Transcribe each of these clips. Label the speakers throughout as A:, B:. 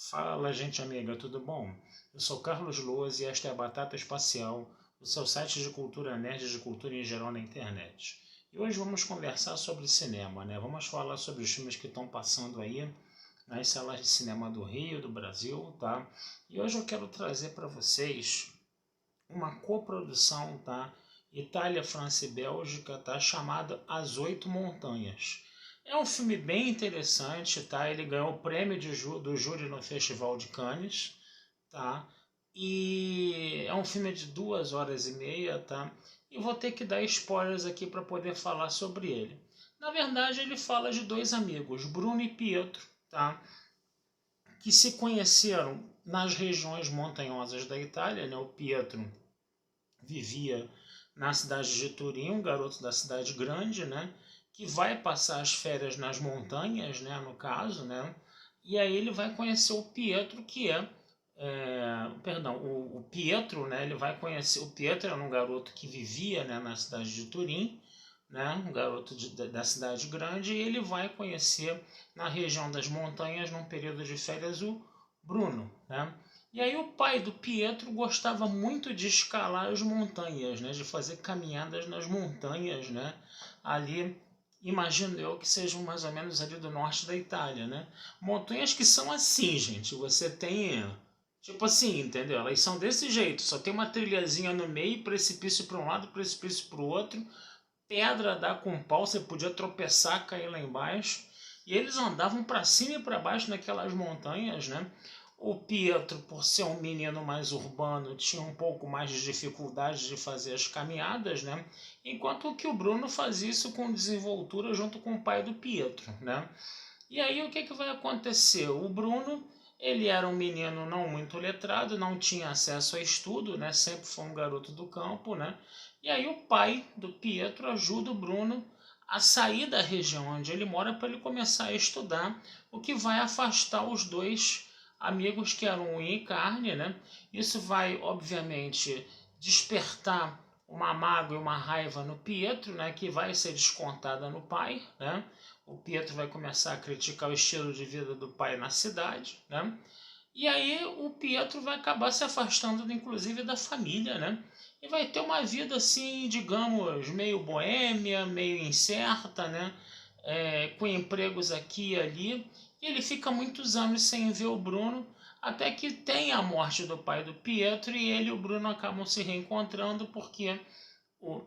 A: Fala, gente amiga, tudo bom? Eu sou Carlos Loas e esta é a Batata Espacial, o seu site de cultura nerd e de cultura em geral na internet. E hoje vamos conversar sobre cinema, né? Vamos falar sobre os filmes que estão passando aí nas salas de cinema do Rio, do Brasil, tá? E hoje eu quero trazer para vocês uma coprodução, tá? Itália, França e Bélgica, tá? Chamada As Oito Montanhas. É um filme bem interessante, tá? Ele ganhou o prêmio do júri no Festival de Cannes, tá? E é um filme de 2 horas e meia, tá? E vou ter que dar spoilers aqui para poder falar sobre ele. Na verdade, ele fala de dois amigos, Bruno e Pietro, tá? Que se conheceram nas regiões montanhosas da Itália, né? O Pietro vivia na cidade de Turim, um garoto da cidade grande, né? Que vai passar as férias nas montanhas, né? No caso, né? E aí ele vai conhecer o Pietro, que perdão, o Pietro, né? Ele vai conhecer o Pietro, era um garoto que vivia, né, na cidade de Turim, né? Um garoto da cidade grande, e ele vai conhecer na região das montanhas, num período de férias, o Bruno, né? E aí o pai do Pietro gostava muito de escalar as montanhas, né? De fazer caminhadas nas montanhas, né? Ali, imagino eu que sejam mais ou menos ali do norte da Itália, né? Montanhas que são assim, gente. Você tem, tipo assim, entendeu? Elas são desse jeito. Só tem uma trilhazinha no meio, precipício para um lado, precipício para o outro. Pedra dá com pau, você podia tropeçar, cair lá embaixo. E eles andavam para cima e para baixo naquelas montanhas, né? O Pietro, por ser um menino mais urbano, tinha um pouco mais de dificuldade de fazer as caminhadas, né? Enquanto que o Bruno fazia isso com desenvoltura junto com o pai do Pietro, né? E aí o que, que vai acontecer? O Bruno, ele era um menino não muito letrado, não tinha acesso a estudo, né? Sempre foi um garoto do campo, né? E aí o pai do Pietro ajuda o Bruno a sair da região onde ele mora para ele começar a estudar, o que vai afastar os dois amigos que eram unha e carne, né? Isso vai, obviamente, despertar uma mágoa e uma raiva no Pietro, né? Que vai ser descontada no pai, né? O Pietro vai começar a criticar o estilo de vida do pai na cidade, né? E aí o Pietro vai acabar se afastando, inclusive, da família, né? E vai ter uma vida assim, digamos, meio boêmia, meio incerta, né? Com empregos aqui e ali. E ele fica muitos anos sem ver o Bruno, até que tem a morte do pai do Pietro e ele e o Bruno acabam se reencontrando porque o,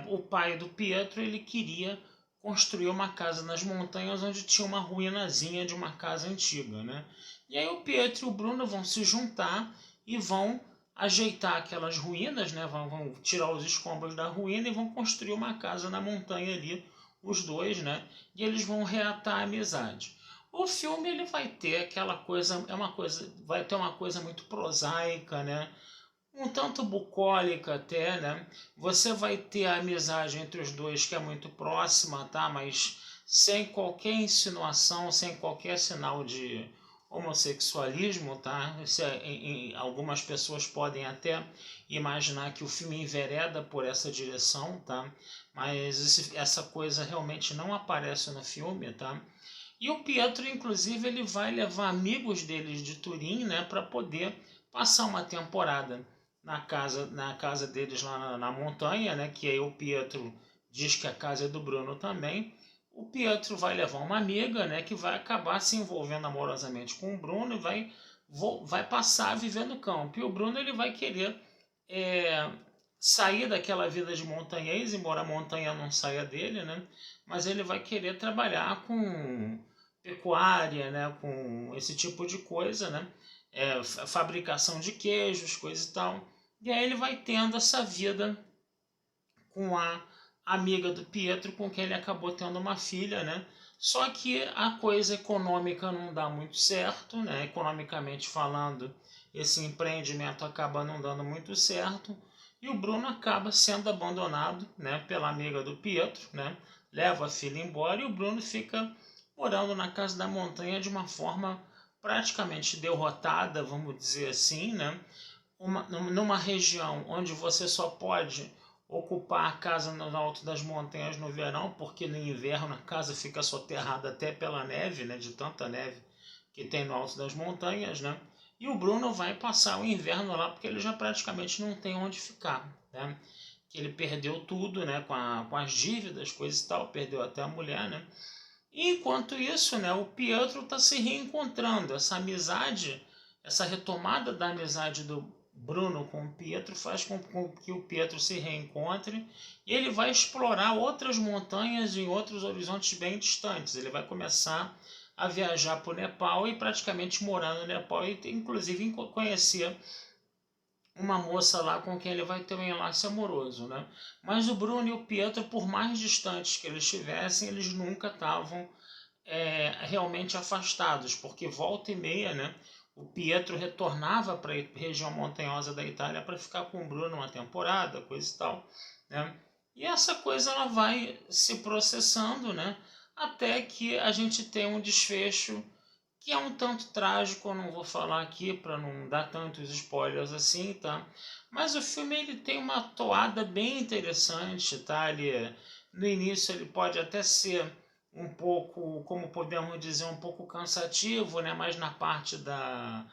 A: o pai do Pietro ele queria construir uma casa nas montanhas onde tinha uma ruínazinha de uma casa antiga, né? E aí o Pietro e o Bruno vão se juntar e vão ajeitar aquelas ruínas, né? Vão tirar os escombros da ruína e vão construir uma casa na montanha ali, os dois, né? E eles vão reatar a amizade. O filme ele vai ter aquela coisa, vai ter uma coisa muito prosaica, né? Um tanto bucólica até, né? Você vai ter a amizade entre os dois que é muito próxima, tá? Mas sem qualquer insinuação, sem qualquer sinal de homossexualismo, tá? Algumas pessoas podem até imaginar que o filme envereda por essa direção, tá? Mas essa coisa realmente não aparece no filme, tá? E o Pietro, inclusive, ele vai levar amigos deles de Turim, né, para poder passar uma temporada na casa deles lá na montanha, né, que aí o Pietro diz que a casa é do Bruno também. O Pietro vai levar uma amiga, né, que vai acabar se envolvendo amorosamente com o Bruno e vai passar a viver no campo. E o Bruno ele vai querer é, sair daquela vida de montanhês, embora a montanha não saia dele, né? Mas ele vai querer trabalhar com pecuária, né? Com esse tipo de coisa, né? Fabricação de queijos, coisa e tal. E aí ele vai tendo essa vida com a amiga do Pietro, com quem ele acabou tendo uma filha, né? Só que a coisa econômica não dá muito certo, né? Economicamente falando, esse empreendimento acaba não dando muito certo e o Bruno acaba sendo abandonado, né, pela amiga do Pietro, né? Leva a filha embora e o Bruno fica morando na casa da montanha de uma forma praticamente derrotada, vamos dizer assim, né? Numa região onde você só pode ocupar a casa no alto das montanhas no verão, porque no inverno a casa fica soterrada até pela neve, né, de tanta neve que tem no alto das montanhas, né? E o Bruno vai passar o inverno lá porque ele já praticamente não tem onde ficar, né? Que ele perdeu tudo, né? Com as dívidas, coisas e tal, perdeu até a mulher, né? E enquanto isso, né? O Pietro está se reencontrando. Essa amizade, essa retomada da amizade do Bruno com o Pietro faz com que o Pietro se reencontre e ele vai explorar outras montanhas em outros horizontes bem distantes. Ele vai começar a viajar para o Nepal e praticamente morar no Nepal e inclusive conhecer uma moça lá com quem ele vai ter um enlace amoroso, né? Mas o Bruno e o Pietro, por mais distantes que eles estivessem, eles nunca estavam realmente afastados, porque volta e meia, né? O Pietro retornava para a região montanhosa da Itália para ficar com o Bruno uma temporada, coisa e tal, né? E essa coisa ela vai se processando, né? Até que a gente tem um desfecho que é um tanto trágico, eu não vou falar aqui para não dar tantos spoilers assim, tá? Mas o filme ele tem uma toada bem interessante, tá? No início ele pode até ser um pouco, como podemos dizer, um pouco cansativo, né? Mas na parte da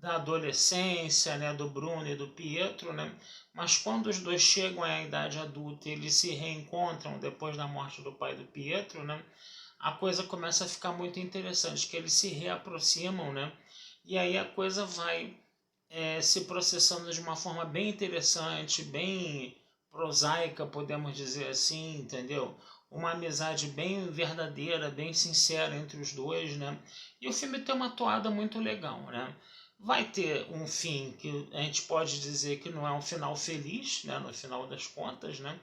A: adolescência, né? Do Bruno e do Pietro, né? Mas quando os dois chegam à idade adulta, eles se reencontram depois da morte do pai do Pietro, né? A coisa começa a ficar muito interessante, que eles se reaproximam, né? E aí a coisa vai se processando de uma forma bem interessante, bem prosaica, podemos dizer assim, entendeu? Uma amizade bem verdadeira, bem sincera entre os dois, né? E o filme tem uma toada muito legal, né? Vai ter um fim que a gente pode dizer que não é um final feliz, né? No final das contas, né?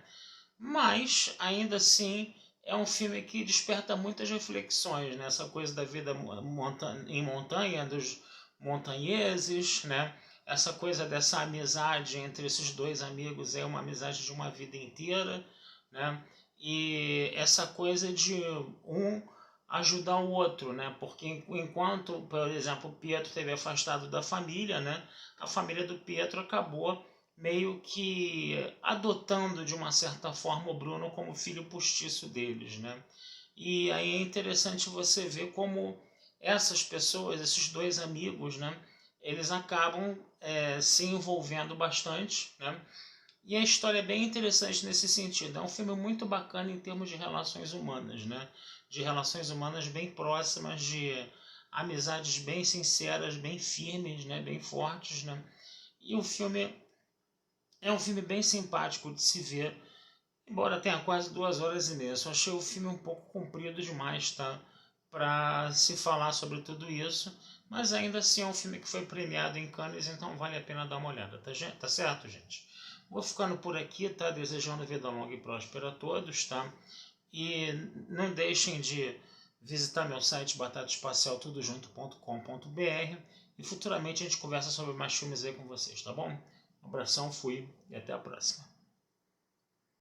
A: Mas, ainda assim, é um filme que desperta muitas reflexões, né? Essa coisa da vida em montanha, dos montanheses, né? Essa coisa dessa amizade entre esses dois amigos é uma amizade de uma vida inteira, né? E essa coisa de um ajudar o outro, né? Porque enquanto, por exemplo, o Pietro esteve afastado da família, né? A família do Pietro acabou meio que adotando de uma certa forma o Bruno como filho postiço deles, né? E aí é interessante você ver como essas pessoas, esses dois amigos, né? Eles acabam se envolvendo bastante, né? E a história é bem interessante nesse sentido. É um filme muito bacana em termos de relações humanas, né? De relações humanas bem próximas, de amizades bem sinceras, bem firmes, né? Bem fortes, né? E o filme é um filme bem simpático de se ver, embora tenha quase 2 horas e meia. Eu só achei o filme um pouco comprido demais, tá? Para se falar sobre tudo isso, mas ainda assim é um filme que foi premiado em Cannes, então vale a pena dar uma olhada, tá certo, gente? Vou ficando por aqui, tá? Desejando vida longa e próspera a todos, tá? E não deixem de visitar meu site batataespacialtudojunto.com.br e futuramente a gente conversa sobre mais filmes aí com vocês, tá bom? Um abração, fui e até a próxima.